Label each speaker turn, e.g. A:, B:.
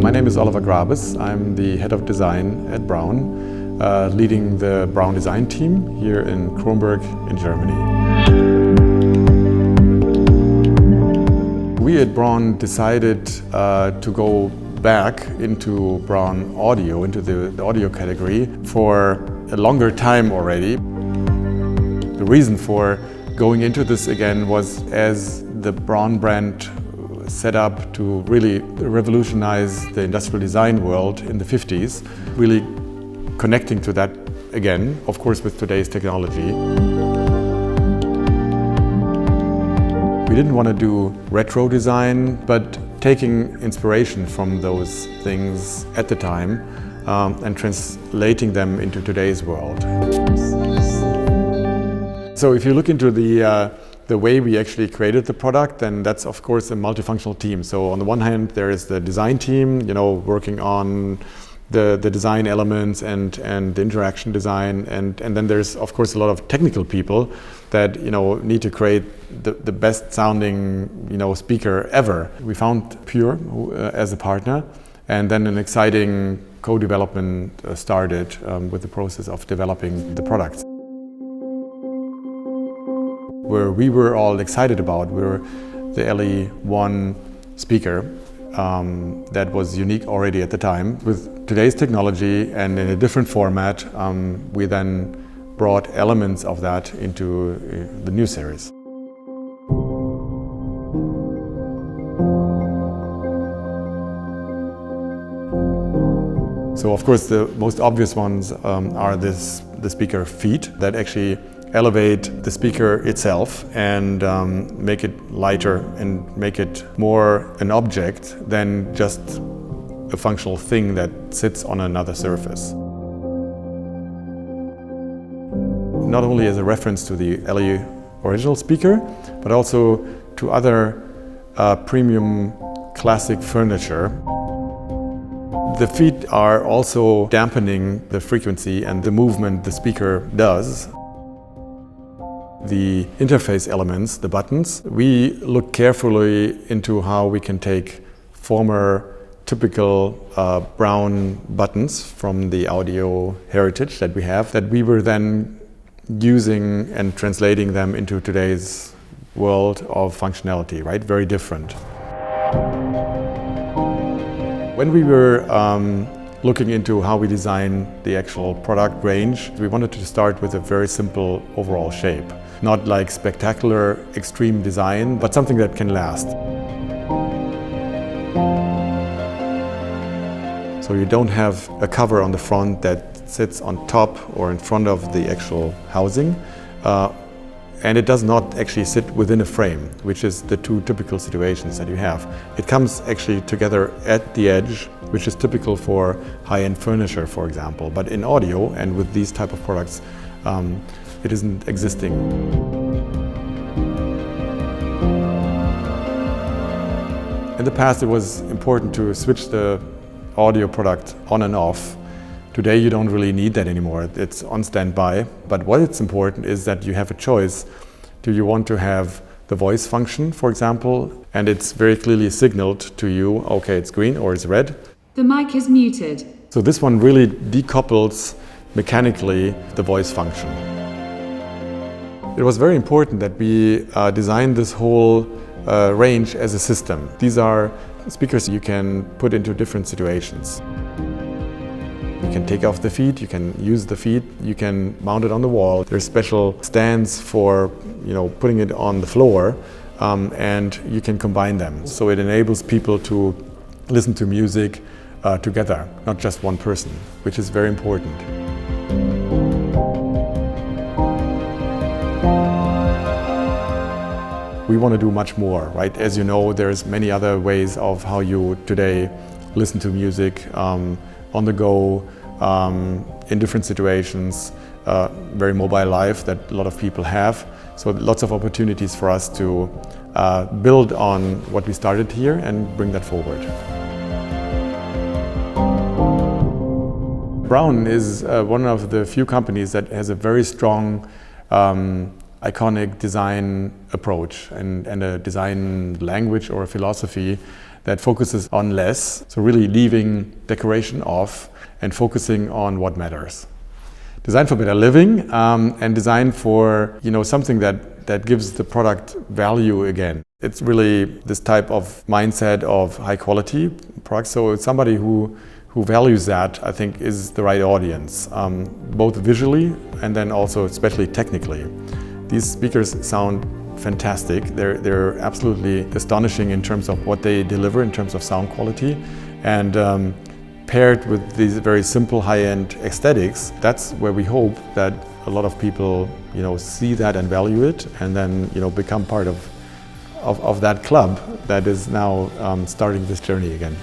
A: My name is Oliver Grabes. I'm the head of design at BRAUN, leading the BRAUN design team here in Kronberg in Germany. We at BRAUN decided to go back into BRAUN audio, into the audio category for a longer time already. The reason for going into this again was as the BRAUN brand set up to really revolutionize the industrial design world in the 50s, really connecting to that again, of course with today's technology. We didn't want to do retro design, but taking inspiration from those things at the time and translating them into today's world. So if you look into the way we actually created the product, then that's of course a multifunctional team. So on the one hand, there is the design team, working on the design elements and the interaction design, and then there's of course a lot of technical people that need to create the best sounding speaker ever. We found Pure as a partner, and then an exciting co-development started with the process of developing the products. Where we were all excited about were the LE1 speaker that was unique already at the time. With today's technology and in a different format, we then brought elements of that into the new series. So of course the most obvious ones are the speaker feet that actually elevate the speaker itself and make it lighter and make it more an object than just a functional thing that sits on another surface. Not only as a reference to the LE original speaker, but also to other premium classic furniture. The feet are also dampening the frequency and the movement the speaker does. The interface elements, the buttons, we look carefully into how we can take former typical BRAUN buttons from the audio heritage that we have, that we were then using and translating them into today's world of functionality, right? Very different. When we were looking into how we design the actual product range, we wanted to start with a very simple overall shape. Not like spectacular, extreme design, but something that can last. So you don't have a cover on the front that sits on top or in front of the actual housing. And it does not actually sit within a frame, which is the two typical situations that you have. It comes actually together at the edge, which is typical for high-end furniture, for example. But in audio and with these type of products, it isn't existing. In the past, it was important to switch the audio product on and off. Today, you don't really need that anymore. It's on standby. But what is important is that you have a choice. Do you want to have the voice function, for example, and it's very clearly signaled to you, okay, it's green or it's red.
B: The mic is muted.
A: So this one really decouples mechanically the voice function. It was very important that we designed this whole range as a system. These are speakers you can put into different situations. You can take off the feet, you can use the feet, you can mount it on the wall. There's special stands for putting it on the floor, and you can combine them. So it enables people to listen to music together, not just one person, which is very important. We want to do much more, right? As you know, there's many other ways of how you today listen to music on the go, in different situations, very mobile life that a lot of people have. So lots of opportunities for us to build on what we started here and bring that forward. BRAUN is one of the few companies that has a very strong iconic design approach and a design language or a philosophy that focuses on less, so really leaving decoration off and focusing on what matters. Design for better living and design for something that gives the product value again. It's really this type of mindset of high quality products. So it's somebody who values that, I think, is the right audience, both visually and then also especially technically. These speakers sound fantastic. They're absolutely astonishing in terms of what they deliver in terms of sound quality, and paired with these very simple high-end aesthetics, that's where we hope that a lot of people see that and value it, and then become part of that club that is now starting this journey again.